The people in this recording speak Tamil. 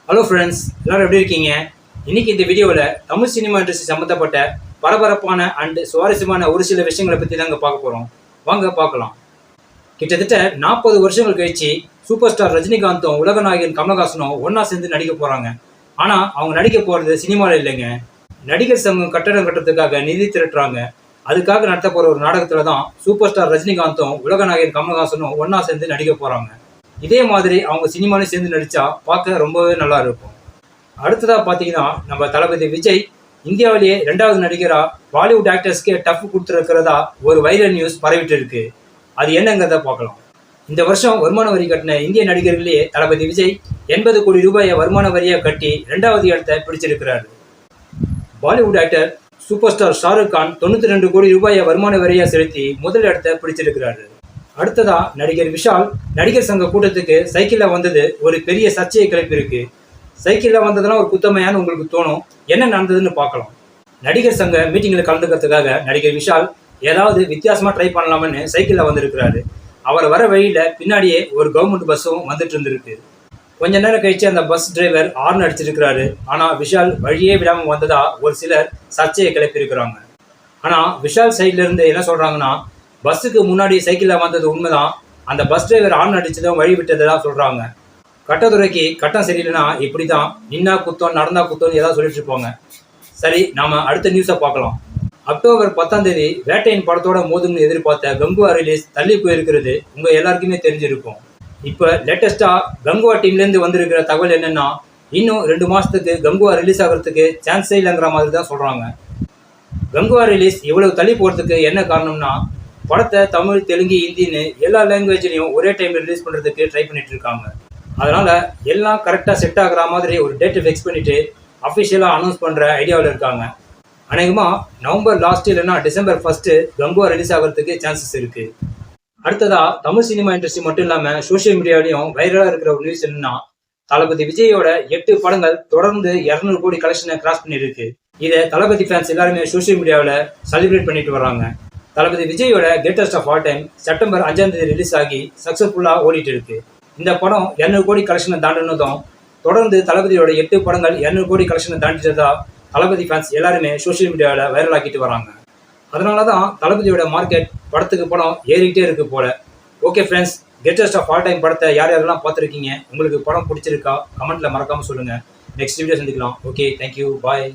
ஹலோ ஃப்ரெண்ட்ஸ், எல்லாரும் எப்படி இருக்கீங்க? இன்னைக்கு இந்த வீடியோவில் தமிழ் சினிமா இண்டஸ்ட்ரி சம்மந்தப்பட்ட பரபரப்பான அண்ட் சுவாரஸ்யமான ஒரு சில விஷயங்களை பற்றி தாங்க பார்க்க போகிறோம். வாங்க பார்க்கலாம். கிட்டத்தட்ட 40 வருஷங்கள் கழிச்சு சூப்பர் ஸ்டார் ரஜினிகாந்தும் உலகநாயகன் கமலஹாசனும் ஒன்றா சேர்ந்து நடிக்க போகிறாங்க. ஆனால் அவங்க நடிக்க போகிறது சினிமாவில் இல்லைங்க. நடிகர் சங்கம் கட்டடம் கட்டுறதுக்காக நிதி திரட்டுறாங்க. அதுக்காக நடத்த போகிற ஒரு நாடகத்தில் தான் சூப்பர் ஸ்டார் ரஜினிகாந்தும் உலகநாயகன் கமலஹாசனும் ஒன்றா சேர்ந்து நடிக்க போகிறாங்க. இதே மாதிரி அவங்க சினிமாலையும் சேர்ந்து நடித்தா பார்க்க ரொம்பவே நல்லா இருக்கும். அடுத்ததாக பார்த்தீங்கன்னா, நம்ம தளபதி விஜய் இந்தியாவிலேயே 2வது நடிகராக பாலிவுட் ஆக்டர்ஸ்க்கே டஃப் கொடுத்துருக்கிறதா ஒரு வைரல் நியூஸ் பரவிட்டு இருக்கு. அது என்னங்கிறத பார்க்கலாம். இந்த வருஷம் வருமான வரி கட்டின இந்திய நடிகர்களே தளபதி விஜய் 80 கோடி ரூபாயை வருமான வரியாக கட்டி 2வது இடத்தை பிடிச்சிருக்கிறாரு. Bollywood actor superstar Shah Rukh Khan 92 கோடி ரூபாயை வருமான வரியாக செலுத்தி முதல் இடத்தை பிடிச்சிருக்கிறாரு. அடுத்ததா நடிகர் விஷால் நடிகர் சங்க கூட்டத்துக்கு சைக்கிளில் வந்தது ஒரு பெரிய சர்ச்சையை கிளப்பியிருக்கு. சைக்கிளில் வந்ததெல்லாம் ஒரு குத்தமையான்னு உங்களுக்கு தோணும். என்ன நடந்ததுன்னு பார்க்கலாம். நடிகர் சங்க மீட்டிங்கில் கலந்துக்கிறதுக்காக நடிகர் விஷால் ஏதாவது வித்தியாசமாக ட்ரை பண்ணலாம்னு சைக்கிளில் வந்திருக்கிறாரு. அவர் வர வழியில் பின்னாடியே ஒரு கவர்மெண்ட் பஸ்ஸும் வந்துட்டு இருந்திருக்கு. கொஞ்ச நேரம் கழிச்சு அந்த பஸ் டிரைவர் ஹார்ன் அடிச்சிருக்கிறாரு. ஆனால் விஷால் வழியே விடாமல் வந்ததா ஒரு சிலர் சர்ச்சையை கிளப்பியிருக்கிறாங்க. ஆனால் விஷால் சைட்லேருந்து என்ன சொல்கிறாங்கன்னா, பஸ்ஸுக்கு முன்னாடி சைக்கிளில் வந்தது உண்மைதான், அந்த பஸ் டிரைவர் ஹார்ன் அடிச்சதும் வழி விட்டதெல்லாம் சொல்கிறாங்க. கட்டத்துறைக்கு கட்டம் சரியில்லைன்னா இப்படி தான் நின்னா குத்தம் நடந்தா குத்தம்னு ஏதாவது சொல்லிட்டு இருப்பாங்க. சரி, நாம அடுத்த நியூஸை பார்க்கலாம். அக்டோபர் 10ஆம் தேதி வேட்டையின் படத்தோட மோதும்னு எதிர்பார்த்த கங்குவா ரிலீஸ் தள்ளி போயிருக்கிறது உங்கள் எல்லாருக்குமே தெரிஞ்சிருக்கும். இப்போ லேட்டஸ்ட்டாக கங்குவா டீம்லேருந்து வந்திருக்கிற தகவல் என்னென்னா, இன்னும் 2 மாதத்துக்கு கங்குவா ரிலீஸ் ஆகிறதுக்கு சான்ஸே இல்லைங்கிற மாதிரி தான் சொல்கிறாங்க. கங்குவா ரிலீஸ் இவ்வளவு தள்ளி போகிறதுக்கு என்ன காரணம்னா, படத்தை தமிழ், தெலுங்கு, ஹிந்தின்னு எல்லா லாங்குவேஜ்லையும் ஒரே டைமில் ரிலீஸ் பண்ணுறதுக்கு ட்ரை பண்ணிட்டு இருக்காங்க. அதனால் எல்லாம் கரெக்டாக செட் ஆகிற மாதிரி ஒரு டேட்டை ஃபிக்ஸ் பண்ணிவிட்டு அஃபிஷியலாக அனௌன்ஸ் பண்ணுற ஐடியாவில் இருக்காங்க. அநேகமாக நவம்பர் லாஸ்ட் இல்லைன்னா டிசம்பர் 1 கங்குவா ரிலீஸ் ஆகிறதுக்கு சான்சஸ் இருக்குது. அடுத்ததாக தமிழ் சினிமா இண்டஸ்ட்ரி மட்டும் இல்லாமல் சோஷியல் மீடியாவிலையும் வைரலாக இருக்கிற ஒரு நியூஸ் என்னன்னா, தளபதி விஜயோட 8 படங்கள் தொடர்ந்து 200 கோடி கலெக்ஷனை கிராஸ் பண்ணியிருக்கு. இதை தளபதி ஃபேன்ஸ் எல்லாருமே சோஷியல் மீடியாவில் செலிப்ரேட் பண்ணிட்டு வர்றாங்க. தளபதி விஜயோட greatest of all time September 5ஆம் தேதி ரிலீஸ் ஆகி சக்ஸஸ்ஃபுல்லாக ஓடிட்டு இருக்கு. இந்த படம் 200 கோடி கலெக்ஷனை தாண்டினதும் தொடர்ந்து தளபதியோட 8 படங்கள் 200 கோடி கலெக்ஷனை தாண்டிட்டதா தளபதி ஃபேன்ஸ் எல்லாருமே சோஷியல் மீடியாவில் வைரல் ஆக்கிட்டு வராங்க. அதனால தான் தளபதியோட மார்க்கெட் படத்துக்கு படம் ஏறிக்கிட்டே இருக்கு போல. Okay friends, greatest of all time படத்தை யார் யாரெல்லாம் பார்த்துருக்கீங்க, உங்களுக்கு படம் பிடிச்சிருக்கா, கமெண்ட்டில் மறக்காமல் சொல்லுங்கள். நெக்ஸ்ட் வீடியோ சந்திக்கலாம். ஓகே, தேங்க்யூ, பாய்.